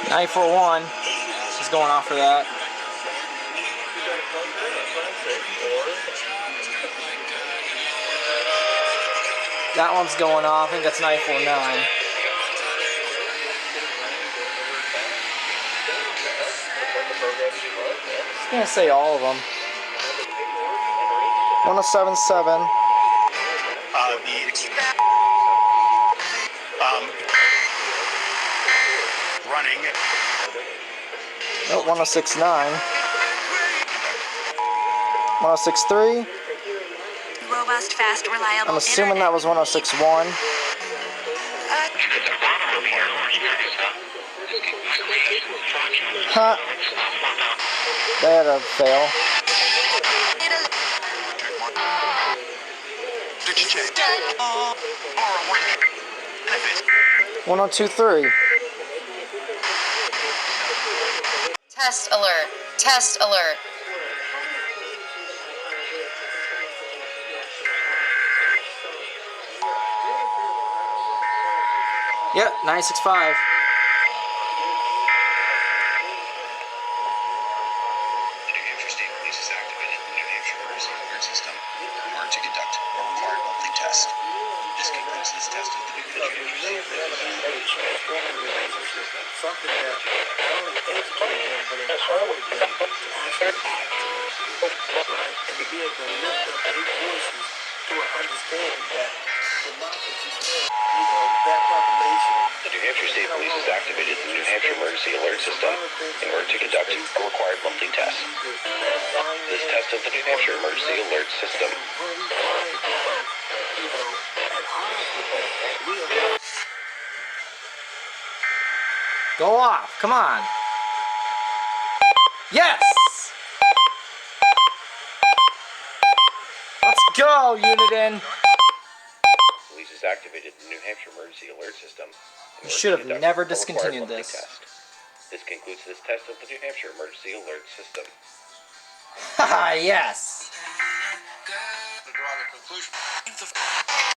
941 is going off for that. That one's going off. I think that's 949. I'm gonna say all of them. 1077. Running. Oh, 1069. 1063. Robust, fast, reliable. I'm assuming that was 1061. Huh. They had a fail. 1023. Test alert. Test alert. Yep, 965. New Hampshire State Police has activated the New Hampshire Emergency Alert System in order to conduct a required monthly test. This concludes this test of the New Hampshire Emergency Alert System. Something that not only educated them, but empowered them to actually act. And to be able to lift up their voices to an understanding that democracy, that population. The New Hampshire State Police has activated the New Hampshire Emergency Alert System in order to conduct a required monthly test. This test of the New Hampshire Emergency Alert System. Go off. Come on. Yes! Let's go, Uniden. Police has activated the New Hampshire Emergency Alert System. You should have never discontinued this. This concludes this test of the New Hampshire Emergency Alert System. Haha, yes.